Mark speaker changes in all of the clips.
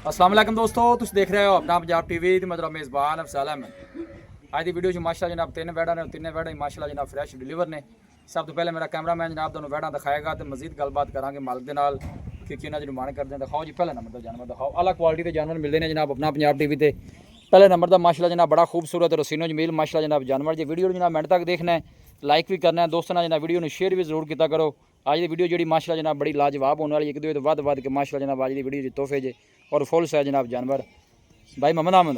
Speaker 1: अस्सलाम वालेकुम दोस्तों, तुम देख रहे हो अपना पंजाब टीवी ते मतलब मेज़बान अफसल अहमद। आज की वीडियो माशाअल्लाह जनाब तीन वैड़ा ने, तीन वैड़ा माशाअल्लाह जनाब फ्रैश डिलीवर ने। सब तो पहले मेरा कैमरामैन जनाब दोनों वैड़ा दिखाएगा तो मजीद गलबात करांगे मालिक के नाल कि किन्ना जो माण करते हैं। दिखाओ जी पहले नंबर का जानवर दिखाओ, अलग क्वालिटी के जानवर मिलते हैं जनाब अपना पंजाब टीवी ते। पहले नंबर का माशाअल्लाह जनाब बड़ा खूबसूरत रसीनो जमील माशाअल्लाह जनाब जानवर जी। वीडियो जनाब मिनट तक देखना है, लाइक भी करना है दोस्तों ने जनाब, वीडियो ने शेयर भी जरूर किया करो। आज की वीडियो जी माशाअल्लाह जनाब बड़ी लाजवाब होने वाली है, एक दो तो वध के माशाअल्लाह जनाब आज की वीडियो जी तोहफे जे और फुल साइज जनाब जानवर। भाई मोहम्मद अहमद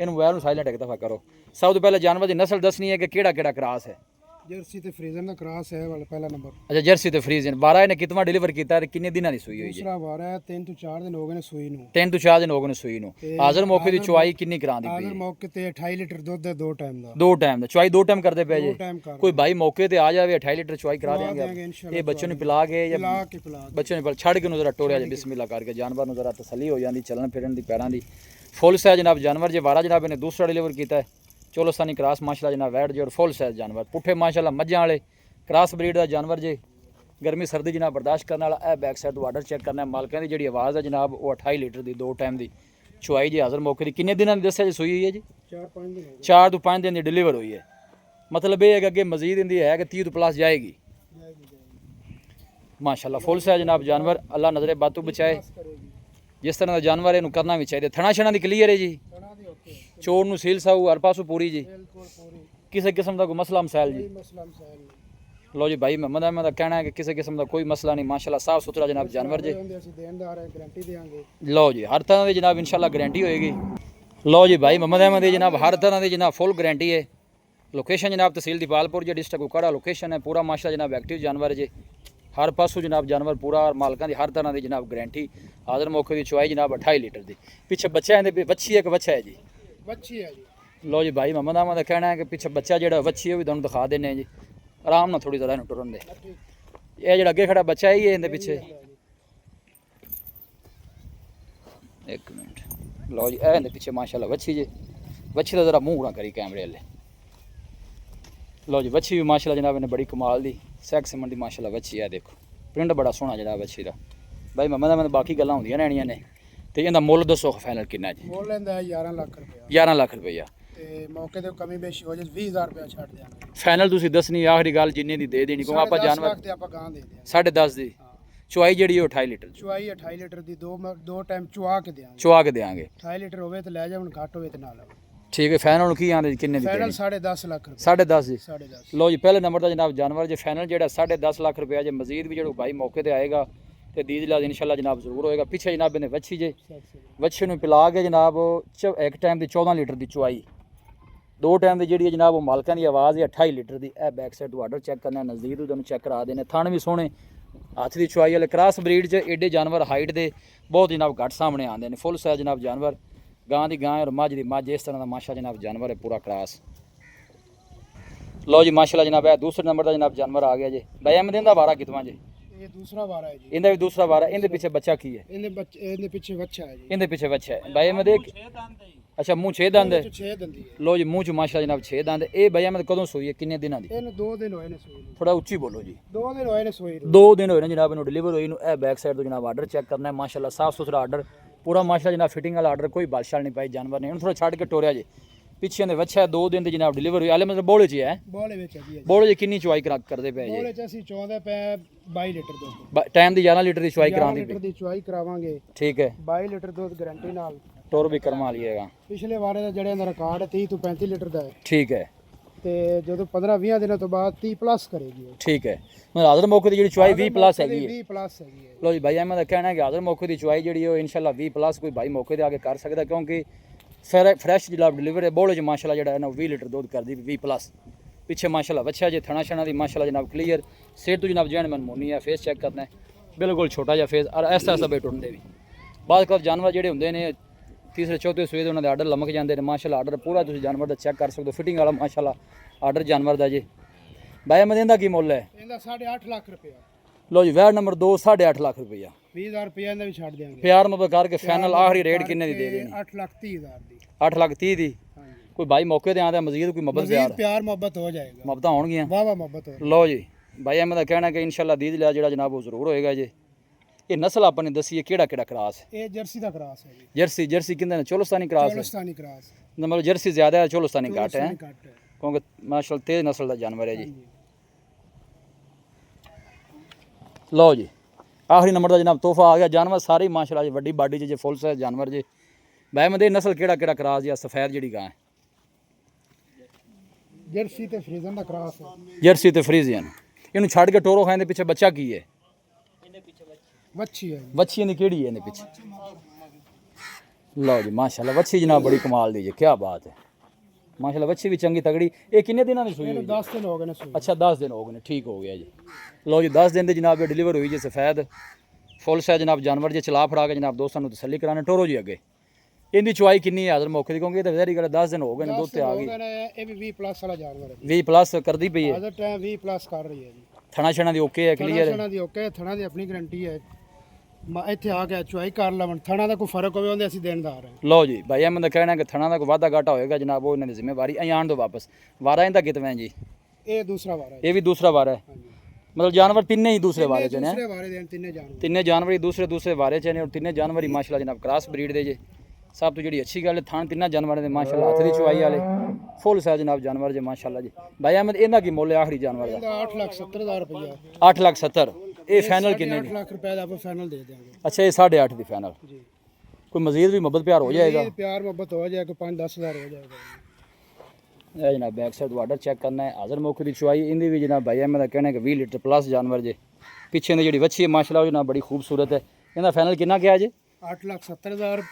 Speaker 1: इन मोबाइल में साइलेंट एक दफ़ा करो। सब तो पहले जानवर की नस्ल दसनी है कि केड़ा केड़ा क्रास है।
Speaker 2: जर्सी ते फ्रीजन का क्रॉस है वाला पहला नंबर।
Speaker 1: अच्छा जर्सी तो फ्रीजन 12 ने कितना डिलीवर किया है, किन्ने दिनों की सूई हुई है?
Speaker 2: दूसरा वारा है 3 तो 4 दिन हो गए ने सूई नु।
Speaker 1: 3 तो 4 दिन हो गए सूई नु। हाजिर मौके की चुआई किन्नी करांदी पई?
Speaker 2: हाजिर मौके ते 28 लीटर दूध है दो टाइम दा।
Speaker 1: दो टाइम दा चुआई दो टाइम करदे पे जे।
Speaker 2: टाइम कर
Speaker 1: कोई भाई मौके ते आ जावे 28 लीटर चुआई करा देंगे। ये बच्चों ने पिला के या बच्चों ने छड़ के जरा टोरिया बिस्मिल्लाह करके जानवर नु जरा तसल्ली हो जाती चलन फिरन दी पैरां दी। फुल साइज जनाब जानवर जे वारा जनाब ने दूसरा डिलीवर किया है। चोलोस्तानी क्रॉस माशाअल्लाह जनाब वैट जे और फुल साइज जानवर पुठे माशाअल्लाह मज्जां वाले क्रॉस ब्रीड का जानवर जे। गर्मी सर्दी जनाब बर्दाश्त करने वाला। ए बैक साइड तो आर्डर चेक करना है। मालकां दी जिहड़ी आवाज़ है जनाब वो 28 लीटर की दो टाइम की चुआई जी। हाजिर मौके की किन्ने दिनों की दस्सिया जी सूई हुई है जी? 4 तो 5 दिन की डिलीवर हुई है। मतलब ये है कि अगे मजीद इनकी है कि 30 तो प्लस जाएगी माशाअल्लाह। फुल साइज जनाब जानवर, अल्लाह नजरे बातू बचाए। जिस तरह का जानवर है करना भी चाहिए। थना छना की क्लीयर है जी, चोर नू सील साऊ हर पासों पूरी जी, किसी किस्म का कोई मसला मसाइल जी? लो जी भाई मोहम्मद अहमद का कहना है कि किसी किस्म का कोई मसला नहीं माशाअल्लाह साफ सुथरा जनाब जानवर जी। लो जी हर तरह की जनाब इंशाल्लाह गारंटी होएगी। लो जी भाई मोहम्मद अहमद की जनाब हर तरह की जनाब फुल गारंटी है। लोकेशन जनाब तहसील दीपालपुर जी, डिस्ट्रिक्ट उकाड़ा लोकेशन है। पूरा माशाअल्लाह जनाब एक्टिव जानवर जी, हर पासों जनाब जानवर पूरा और मालकां की हर तरह की जनाब गारंटी। हाजिर मौके की चुआई जनाब 28 लीटर की। पीछे बच्चा है, बच्ची है कि बच्चा है जी?
Speaker 2: बच्ची है जी।
Speaker 1: लो जी भाई मोहम्मद अहमद का कहना है कि पीछे बच्चा जो बच्ची है भी तुहानूं दिखा देने जी। आराम ना थोड़ी ज़्यादा इन्हूं टुरन दे। ये जो अगे खड़ा बच्चा ही है इनके पिछे। एक मिनट लो जी ए पिछे माशाअल्लाह बच्ची जी। बच्ची का जरा मुँह ना करी कैमरे वाले। लो जी बच्ची भी माशाअल्लाह जनाब ने बड़ी कमाल दी सैक्स सिमन दी माशाअल्लाह बच्ची है। देखो प्रिंट बड़ा सोहना जनाब बच्ची का। भाई मोहम्मद अहमद बाकी गल्लां होंदियां रहनियां ने। तो इहदा मुੱਲ दसो फाइनल कितना जी?
Speaker 2: मोल लेंदा है 11 लाख रुपया।
Speaker 1: 11 लाख रुपया
Speaker 2: ते मौके ते कमी बेशी हो जाए 20000 रुपया छाड़ देंगे।
Speaker 1: फाइनल तुसीं दसनी आखिरी गल जिन्ने दी दे देनी क्योंकि आप जानवर
Speaker 2: ते आप गां दे देंगे
Speaker 1: 10.5 दी चुआई जी 28 लीटर
Speaker 2: चुआई 28 लीटर दी दो टाइम चुआ के देंगे।
Speaker 1: चुआ के देंगे
Speaker 2: 28 लीटर होवे तो ले जाओ, घट होवे तो ना लो।
Speaker 1: ठीक है। फाइनल की आंदे किन्ने दी?
Speaker 2: फाइनल 10.5 लाख रुपया।
Speaker 1: 10.5 जी।
Speaker 2: 10.5
Speaker 1: लो जी पहले नंबर का जनाब जानवर जो फाइनल जो 10.5 लाख रुपया जो मजीद भी जो भाई मौके पर आएगा तो दीद इलाज इंशाल्लाह जनाब जरूर होएगा। पिछे जनाब ने वच्छी जे, वच्छे नूं पिला के जनाब एक टाइम की 14 लीटर की चुआई, दो टाइम की जी जनाब वो मालकां की आवाज़ है 28 लीटर की। ए बैक साइड तो आर्डर चेक करना, नज़दीक तो तुहानूं चेक करा देने। थन भी सोहने, हथ की चुआई वाले क्रॉस ब्रीड च एडे जानवर हाइट दे बहुत जनाब घट सामने आते हैं। फुल साइज जनाब जानवर, गां की गां और मझ की मझ, इस तरह का माशा जनाब जानवर है पूरा क्रॉस। लो जी माशाल्लाह जनाब है दूसरे नंबर का जनाब जानवर आ गया जी। भाई अहमद इनका वारा कितना जी?
Speaker 2: ये दूसरा वारा है जी।
Speaker 1: इनका भी दूसरा वारा। इनके पीछे बच्चा की है?
Speaker 2: इनके पीछे बच्चा है जी।
Speaker 1: इनके पीछे बच्चा है। भाई अहमद एक अच्छा मुँह 6 दंद है?
Speaker 2: 6 दंदी है।
Speaker 1: लो जी मुँह च माशाल्लाह जनाब 6 दंद। ये भाई अहमद कदों सूई है, किन्ने दिनों की?
Speaker 2: इन 2 दिन होए ने सूई।
Speaker 1: थोड़ा उच्ची बोलो जी।
Speaker 2: 2 दिन होए ने सूई।
Speaker 1: 2 दिन होए ने जनाब इन्हों डिलीवर हुई। ए बैक साइड तो जनाब आर्डर चेक करना है माशाल्लाह साफ सुथरा आर्डर पूरा माशाल्लाह जनाब फिटिंग वाला आर्डर, कोई बालशाल नहीं पाई जानवर ने। थोड़ा छड़ के टोरिया जी। पिछे ने वच्छा 2 दिन की जनाब डिलीवर हुई। हाले मतलब बोले च है?
Speaker 2: बोले विच है जी।
Speaker 1: बोले जी किन्नी चुआई करदे पे जी?
Speaker 2: बोले च ਅਸੀਂ ਚਾਹੁੰਦੇ ਪਏ 22 ਲੀਟਰ ਦੁੱਧ।
Speaker 1: टाइम की 11 लीटर की चुआई करांदी
Speaker 2: ਲੀਟਰ ਦੀ ਚੁਆਈ ਕਰਾਵਾਂਗੇ।
Speaker 1: ठीक है।
Speaker 2: 22 ਲੀਟਰ ਦੁੱਧ ਗਾਰੰਟੀ ਨਾਲ।
Speaker 1: टोर भी करवा लिएगा।
Speaker 2: ਪਿਛਲੇ ਵਾਰੇ ਦਾ ਜਿਹੜੇ ਦਾ ਰਿਕਾਰਡ 30 ਤੋਂ 35 ਲੀਟਰ ਦਾ ਹੈ।
Speaker 1: ठीक है।
Speaker 2: ਤੇ ਜਦੋਂ 15-20 ਦਿਨਾਂ ਤੋਂ ਬਾਅਦ 30 ਪਲੱਸ ਕਰੇਗੀ ਉਹ।
Speaker 1: ठीक है। मतलब हाजिर मौके की जी चुआई 20 प्लस हैगी है।
Speaker 2: 20 ਪਲੱਸ ਹੈਗੀ ਹੈ।
Speaker 1: लो जी भाई अहमद का कहना है कि हाजिर मौके की चुआई जी इंशाल्लाह 20 प्लस कोई भाई मौके पर आके कर सकता क्योंकि फ्रैश जनाब डिलीवर है। बोले जो माशाल्लाह जो है ना 20 लीटर दूध कर दी 20 प्लस। पिछे माशाल्लाह बच्चा जी थना शना दी माशाल्लाह जनाब क्लियर। सेट तो जनाब जैन मन मोनी है, फेस चेक करना है बिल्कुल छोटा जहा फेस और ऐसा ऐसा बेट उठते भी। बाद कर जानवर जोड़े होंगे ने तीसरे चौथे सूए उन्होंने आर्डर लमक जाते हैं माशाल्लाह। आर्डर पूरा तुम जानवर का चेक कर सकते हो, फिटिंग वाला माशाल्लाह आर्डर जानवर का जी। भाई अहमद इनका की मुੱਲ है?
Speaker 2: ਇਹਦਾ 8.5 ਲੱਖ ਰੁਪਇਆ।
Speaker 1: लो जी वैट नंबर 2 8.5 लाख रुपया।
Speaker 2: 20000 ਰੁਪਇਆ ਇਹਦਾ ਵੀ ਛੱਡ ਦਿਆਂਗੇ।
Speaker 1: प्यार मुहब्बत करके फाइनल आखिरी रेट किन्ने दी दे देनी?
Speaker 2: 8,30,000 ਦੀ।
Speaker 1: 8 लाख 30 दी। कोई भाई मौके ते आंदा मजीद कोई मोहब्बत
Speaker 2: ਮਜ਼ੀਦ ਪਿਆਰ ਮੁਹੱਬਤ ਹੋ ਜਾਏਗਾ।
Speaker 1: मोहब्बत होणगियां।
Speaker 2: ਵਾਹ ਵਾਹ ਮੁਹੱਬਤ ਹੋ।
Speaker 1: लो जी भाई अहमद का कहना है कि इंशाल्लाह दीद लिया जो जनाब वो जरूर होएगा जी। ਇਹ ਨਸਲ ਆਪਾਂ ਨੇ ਦੱਸੀ ਹੈ ਕਿਹੜਾ ਕਰਾਸ ਹੈ?
Speaker 2: ਇਹ ਜਰਸੀ ਦਾ ਕਰਾਸ ਹੈ ਜੀ।
Speaker 1: ਜਰਸੀ ਕਿੰਦੇ ਨੇ ਚੋਲਸਤਾਨੀ ਕਰਾਸ ਹੈ?
Speaker 2: ਚੋਲਸਤਾਨੀ ਕਰਾਸ।
Speaker 1: ਮਤਲਬ ਜਰਸੀ ਜ਼ਿਆਦਾ ਹੈ, ਚੋਲਸਤਾਨੀ ਘੱਟ ਹੈ,
Speaker 2: ਚੋਲਸਤਾਨੀ ਘੱਟ ਹੈ।
Speaker 1: ਕਿਉਂਕਿ ਮਾਸ਼ਾਅੱਲਾ ਤੇਜ਼ ਨਸਲ ਦਾ ਜਾਨਵਰ ਹੈ ਜੀ।
Speaker 2: ਹਾਂਜੀ।
Speaker 1: ਲਓ ਜੀ ਆਖਰੀ ਨੰਬਰ ਦਾ ਜਨਾਬ ਤੋਹਫਾ ਆ ਗਿਆ। ਜਾਨਵਰ ਸਾਰੇ ਹੀ ਮਾਸ਼ਾਅੱਲਾ ਜੀ ਵੱਡੀ ਬਾਡੀ 'ਚ ਜੇ ਫੁੱਲ ਸਾਈਜ਼ ਜਾਨਵਰ ਜੇ। ਬਹਿਮਦ ਇਹ ਨਸਲ ਕਿਹੜਾ ਕਰਾਸ ਜੀ? ਸਫੈਦ ਜਿਹੜੀ ਗਾਂ ਹੈ
Speaker 2: ਜਰਸੀ ਤੇ ਫਰੀਜ਼ਨ ਦਾ ਕਰਾਸ ਹੈ।
Speaker 1: ਜਰਸੀ ਤੇ ਫਰੀਜ਼ੀਅਨ। ਇਹਨੂੰ ਛੱਡ ਕੇ ਟੋਰੋ ਖਾਣ ਦੇ ਪਿੱਛੇ ਬੱਚਾ ਕੀ ਹੈ?
Speaker 2: ਵੱਛੀ ਹੈ।
Speaker 1: ਵੱਛੀ ਇਹਦੀ ਕਿਹੜੀ ਹੈ ਇਹਦੇ ਪਿੱਛੇ? ਲਓ ਜੀ ਮਾਸ਼ਾਅੱਲਾ ਵੱਛੀ ਜਨਾਬ ਬੜੀ ਕਮਾਲ ਦੀ ਜੀ, ਕੀ ਬਾਤ ਹੈ ਮਾਸ਼ਾਅੱਲਾ। ਵੱਛੀ ਵੀ ਚੰਗੀ ਤਗੜੀ। ਇਹ ਕਿੰਨੇ ਦਿਨਾਂ ਦੀ ਸੂਈ ਹੋਈ?
Speaker 2: 10 ਦਿਨ ਹੋ ਗਏ ਨੇ ਸੂਈ।
Speaker 1: ਅੱਛਾ 10 ਦਿਨ ਹੋ ਗਏ ਨੇ, ਠੀਕ ਹੋ ਗਿਆ ਜੀ। ਲਓ ਜੀ 10 ਦਿਨ ਦੇ ਜਨਾਬ ਇਹ ਡਿਲੀਵਰ ਹੋਈ ਜੀ ਸਫੈਦ ਫੁੱਲ ਸਾਈਜ਼ ਜਨਾਬ ਜਾਨਵਰ ਜੇ। ਚਲਾ ਫੜਾ ਕੇ ਜਨਾਬ ਦੋਸਤਾਂ ਨੂੰ ਤਸੱਲੀ ਕਰਾਣੇ। ਟੋਰੋ ਜੀ ਅੱਗੇ ਇਹਦੀ ਚੁਆਈ ਕਿੰਨੀ ਹੈ ਹਾਜ਼ਰ ਮੌਕੇ ਦੀ? ਕਿਉਂਕਿ ਇਹ ਤਾਂ ਵੈਰੀ ਗੱਲ 10 ਦਿਨ ਹੋ ਗਏ ਨੇ ਦੁੱਧ ਤੇ ਆ ਗਈ।
Speaker 2: ਇਹ ਵੀ 20 ਪਲੱਸ ਵਾਲਾ ਜਾਨਵਰ ਹੈ।
Speaker 1: 20 ਪਲੱਸ ਕਰਦੀ ਪਈ ਹੈ
Speaker 2: ਹਾਜ਼ਰ ਟਾਈਮ 20 ਪਲੱਸ ਕਰ ਰਹੀ ਹੈ ਜੀ।
Speaker 1: ਥਣਾ ਛਣਾ ਦੀ ਓਕੇ ਹੈ, ਕਲੀਅਰ ਹੈ?
Speaker 2: ਥਣਾ ਦੀ ਓਕੇ, ਥਣਾ ਦੀ ਆਪਣੀ ਗਾਰੰਟੀ ਹੈ। ਇੱਥੇ ਆ ਕੇ ਚੁਆਈ ਕਰ ਲਵਣ। ਥਣਾ ਦਾ ਕੋਈ ਫਰਕ ਹੋਵੇ ਉਹਦੇ ਅਸੀਂ ਦੇਣਦਾਰ ਹਾਂ।
Speaker 1: ਲਓ ਜੀ ਭਾਈ ਅਹਿਮਦ ਦਾ ਕਹਿਣਾ ਕਿ ਥਣਾ ਦਾ ਕੋਈ ਵਾਧਾ ਘਾਟਾ ਹੋਏਗਾ ਜਨਾਬ ਉਹ ਇਹਨਾਂ ਦੀ ਜ਼ਿੰਮੇਵਾਰੀ। ਆਣ ਦੋ ਵਾਪਸ। ਵਾਰਾ ਇਹਦਾ ਕਿਤਵੇਂ ਜੀ?
Speaker 2: ਇਹ ਦੂਸਰਾ ਵਾਰ ਹੈ।
Speaker 1: ਇਹ ਵੀ ਦੂਸਰਾ ਵਾਰਾ ਹੈ?
Speaker 2: ਹਾਂਜੀ।
Speaker 1: ਮਤਲਬ ਜਾਨਵਰ ਤਿੰਨੇ ਹੀ ਦੂਸਰੇ ਵਾਰੇ ਚ ਨੇ?
Speaker 2: ਦੂਸਰੇ ਵਾਰੇ ਦੇ ਤਿੰਨੇ ਜਾਨਵਰ।
Speaker 1: ਤਿੰਨੇ ਜਾਨਵਰ ਹੀ ਦੂਸਰੇ ਵਾਰੇ ਚ ਨੇ ਔਰ ਤਿੰਨੇ ਜਾਨਵਰ ਹੀ ਮਾਸ਼ਾਅੱਲਾ ਜਨਾਬ ਕ੍ਰਾਸ ਬਰੀਡ ਦੇ ਜੇ। ਸਭ ਤੋਂ ਜਿਹੜੀ ਅੱਛੀ ਗੱਲ ਹੈ ਥਣ ਤਿੰਨਾਂ ਜਾਨਵਰਾਂ ਦੇ ਮਾਸ਼ਾਅੱਲਾ ਹੱਥ ਦੀ ਚੁਆਈ ਵਾਲੇ ਫੁੱਲ ਸਾਈਜ਼ ਜਨਾਬ ਜਾਨਵਰ ਜੇ ਮਾਸ਼ਾਅੱਲਾ ਜੀ। ਭਾਈ ਅਹਿਮਦ ਇਹਦਾ ਕੀ ਮੁੱਲ ਹੈ ਆਖਰੀ ਜਾਨਵਰ ਦਾ?
Speaker 2: ਇਹਦਾ 8,70,000 ਰੁਪਇਆ।
Speaker 1: 8,70,000। ਇਹ ਫਾਈਨਲ ਕਿੰਨੇ
Speaker 2: 8 ਲੱਖ ਰੁਪਏ ਦਾ ਆਪਾਂ ਫਾਈਨਲ ਦੇ ਦਿਆਂਗੇ।
Speaker 1: ਅੱਛਾ ਇਹ 8.5 ਦੀ ਫਾਈਨਲ।
Speaker 2: ਜੀ।
Speaker 1: ਕੋਈ ਮਜ਼ੀਦ ਵੀ ਮੁਹੱਬਤ ਪਿਆਰ ਹੋ ਜਾਏਗਾ?
Speaker 2: ਇਹ ਪਿਆਰ ਮੁਹੱਬਤ ਹੋ ਜਾਏਗਾ 5-10 ਹਜ਼ਾਰ ਹੋ ਜਾਏਗਾ।
Speaker 1: ਇਹ ਜਨਾਬ ਬੈਕ ਸਾਈਡ ਆਰਡਰ ਚੈੱਕ ਕਰਨਾ ਹੈ। ਹਾਜ਼ਰ ਮੌਕੇ ਦੀ ਚੁਆਈ ਇਹਦੀ ਵੀ ਜਨਾਬ ਭਾਈ ਅਹਿਮਦ ਦਾ ਕਹਿਣਾ ਕਿ 20 ਲੀਟਰ ਪਲੱਸ ਜਾਨਵਰ ਜੇ। ਪਿੱਛੇ ਦੀ ਜਿਹੜੀ ਵੱਛੀ ਹੈ ਮਾਸ਼ਾਅੱਲਾ ਉਹ ਜਨਾਬ ਬੜੀ ਖੂਬਸੂਰਤ ਹੈ। ਇਹਦਾ ਫਾਈਨਲ ਕਿੰਨਾ ਕਿਹਾ ਜੇ?
Speaker 2: 8,70,000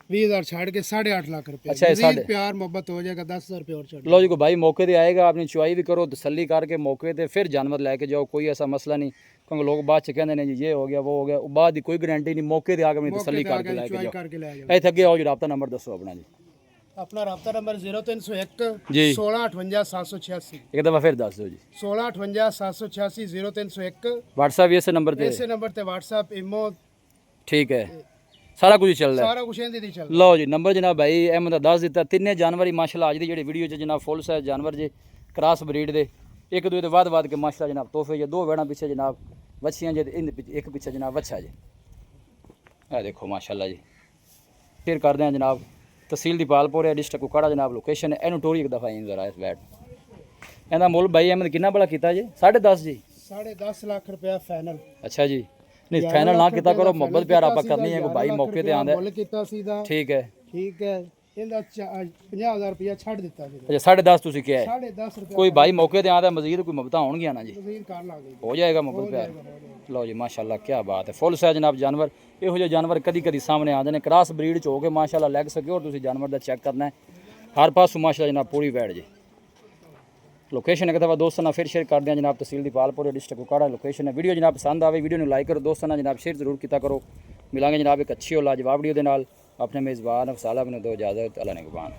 Speaker 2: 20,000 ਛੱਡ ਕੇ 8.5 ਲੱਖ ਰੁਪਏ।
Speaker 1: ਅੱਛਾ, ਇਹ
Speaker 2: ਮਜ਼ੀਦ ਪਿਆਰ ਮੁਹੱਬਤ ਹੋ ਜਾਏਗਾ 10,000 ਰੁਪਏ और ਛੱਡ।
Speaker 1: ਲਓ ਜੀ ਕੋਈ ਭਾਈ ਮੌਕੇ ਤੇ ਆਏਗਾ ਆਪਣੀ ਚੁਆਈ ਵੀ ਕਰੋ ਤਸੱਲੀ ਕਰਕੇ ਮੌਕੇ ਤੇ ਫਿਰ ਜਾਨਵਰ ਲੈ ਕੇ ਜਾਓ। ਕੋਈ ਐਸਾ ਮਸਲਾ ਨਹੀਂ ਕਿਉਂਕਿ ਲੋਕ ਬਾਅਦ ਚ ਕਹਿੰਦੇ ਨੇ ਜੀ ਇਹ ਹੋ ਗਿਆ ਉਹ ਹੋ ਗਿਆ। ਉਹ ਬਾਅਦ ਦੀ ਕੋਈ ਗਾਰੰਟੀ ਨਹੀਂ। ਮੌਕੇ ਤੇ ਆ ਕੇ ਆਪਣੀ ਤਸੱਲੀ ਕਰਕੇ ਲੈ ਕੇ
Speaker 2: ਚੁਆਈ
Speaker 1: ਜਾਓ।
Speaker 2: ਕਰਕੇ ਲੈ ਜਾਓ।
Speaker 1: ਇੱਥੇ ਅੱਗੇ ਆਓ ਜੀ ਰਾਬਤਾ ਨੰਬਰ ਦੱਸੋ ਆਪਣਾ ਜੀ।
Speaker 2: ਆਪਣਾ ਰਾਬਤਾ ਨੰਬਰ 0301
Speaker 1: ਜੀ
Speaker 2: 1658 786।
Speaker 1: ਇੱਕ ਦਫਾ ਫਿਰ ਦੱਸ ਦਿਓ ਜੀ।
Speaker 2: 1658 786 0301।
Speaker 1: WhatsApp ਵੀ ਇਸੇ ਨੰਬਰ ਤੇ?
Speaker 2: ਇਸੇ ਨੰਬਰ ਤੇ WhatsApp ਇਮੋ
Speaker 1: ਠੀਕ ਹੈ ਸਾਰਾ ਕੁਝ ਚੱਲਦਾ ਹੈ?
Speaker 2: ਸਾਰਾ ਕੁਝ ਇਹਦੇ ਦੀ ਚੱਲਦਾ।
Speaker 1: ਲਓ ਜੀ ਨੰਬਰ ਜਨਾਬ ਭਾਈ ਅਹਿਮਦ ਦਾ ਦੱਸ ਦਿੱਤਾ। ਤਿੰਨੇ ਜਾਨਵਰ ਹੀ ਮਾਸ਼ਾਅੱਲਾ ਅੱਜ ਦੀ ਜਿਹੜੀ ਵੀਡੀਓ 'ਚ ਜਨਾਬ ਫੁੱਲ ਸਾਈਜ਼ ਜਾਨਵਰ ਜੇ ਕ੍ਰਾਸ ਬਰੀਡ ਦੇ ਇੱਕ ਦੂਜੇ ਦੇ ਵੱਧ ਕੇ ਮਾਸ਼ਾਅੱਲਾ ਜਨਾਬ ਤੋਹਫੇ ਜੇ। ਦੋ ਵੇੜਾਂ ਪਿੱਛੇ ਜਨਾਬ ਵੱਛੀਆਂ ਜੇ ਇਹਦੇ ਪਿੱਛੇ ਇੱਕ ਪਿੱਛੇ ਜਨਾਬ ਵੱਛਾ ਜੇ। ਇਹ ਦੇਖੋ ਮਾਸ਼ਾਅੱਲਾ ਜੀ। ਫਿਰ ਕਰਦੇ ਹਾਂ ਜਨਾਬ ਤਹਿਸੀਲ ਦੀਪਾਲਪੁਰ ਹੈ ਡਿਸਟ੍ਰਿਕਟ ਕੁਕਾੜਾ ਜਨਾਬ ਲੋਕੇਸ਼ਨ ਹੈ। ਇਹਨੂੰ ਟੋਰੀ ਇੱਕ ਦਫਾ ਇੰਦਰ ਆਇਸ ਬੈਠ। ਇਹਦਾ ਮੁੱਲ ਭਾਈ ਅਹਿਮਦ ਕਿੰਨਾ ਬੜਾ ਕੀਤਾ ਜੀ? 10.5 ਜੀ?
Speaker 2: 10.5 ਲੱਖ ਰੁਪਏ ਫਾਈਨਲ।
Speaker 1: ਅੱਛਾ ਜੀ ਨਹੀਂ ਫਾਈਨਲ ਨਾ ਕੀਤਾ ਕਰੋ ਮੁਹੱਬਤ ਪਿਆਰ ਆਪਾਂ ਕਰਨੀ ਹੈ। ਕੋਈ ਭਾਈ ਮੌਕੇ ਤੇ ਆਂਦਾ
Speaker 2: ਮੁੱਲ ਕੀਤਾ ਸੀਦਾ।
Speaker 1: ਠੀਕ ਹੈ
Speaker 2: ਇਹਦਾ 50,000 ਰੁਪਏ ਛੱਡ ਦਿੱਤਾ ਸੀ।
Speaker 1: ਅੱਛਾ 10.5 ਤੁਸੀਂ ਕਿਹਾ ਹੈ?
Speaker 2: 10.5 ਰੁਪਏ
Speaker 1: ਕੋਈ ਭਾਈ ਮੌਕੇ ਤੇ ਆਂਦਾ ਮਜ਼ੀਦ ਕੋਈ ਮੁਹੱਬਤਾਂ ਹੋਣਗੀਆਂ ਨਾ ਜੀ?
Speaker 2: ਤਜ਼ੀਰ ਕਰ ਲਾਂਗੇ।
Speaker 1: ਹੋ ਜਾਏਗਾ ਮੁਹੱਬਤ ਪਿਆਰ। ਲਓ ਜੀ ਮਾਸ਼ਾਅੱਲਾ ਕੀ ਬਾਤ ਹੈ। ਫੁੱਲ ਸਾਈਜ਼ ਜਨਾਬ ਜਾਨਵਰ ਇਹੋ ਜਿਹੇ ਜਾਨਵਰ ਕਦੀ ਸਾਹਮਣੇ ਆਉਂਦੇ ਨੇ। ਕ੍ਰਾਸ ਬਰੀਡ ਚ ਹੋ ਕੇ ਮਾਸ਼ਾਅੱਲਾ ਲੈਗ ਸਿਕਿਉਰ ਤੁਸੀਂ ਜਾਨਵਰ ਦਾ ਚੈੱਕ ਕਰਨਾ ਹੈ। ਹਰ ਪਾਸੋਂ ਮਾਸ਼ਾਅੱਲਾ ਜਨਾਬ ਪੂਰੀ ਵੈੜ ਜੀ। ਲੋਕੇਸ਼ਨ ਇੱਕ ਦਫਾ ਦੋਸਤਾਂ ਨਾਲ ਫਿਰ ਸ਼ੇਅਰ ਕਰਦੇ ਹਾਂ ਜਨਾਬ ਤਹਿਸੀਲ ਦੀਪਾਲਪੁਰ ਡਿਸਟ੍ਰਿਕਟ ਕੁਕਾੜਾ ਲੋਕੇਸ਼ਨ ਹੈ। ਵੀਡੀਓ ਜਨਾਬ ਪਸੰਦ ਆਵੇ ਵੀਡੀਓ ਨੂੰ ਲਾਈਕ ਕਰੋ ਦੋਸਤਾਂ ਨਾਲ ਜਨਾਬ ਸ਼ੇਅਰ ਜ਼ਰੂਰ ਕੀਤਾ ਕਰੋ। ਮਿਲਾਂਗੇ ਜਨਾਬ ਇੱਕ ਅੱਛੀ ਔਰ ਲਾਜਵਾਬ ਵੀਡੀਓ ਦੇ ਨਾਲ। ਆਪਣੇ ਮੇਜ਼ਬਾਨ ਅਫਸਾਲਾ ਮੈਨੂੰ ਦਿਓ ਇਜਾਜ਼ਤ। ਅੱਲਾ ਨਿਗਹਬਾਨ।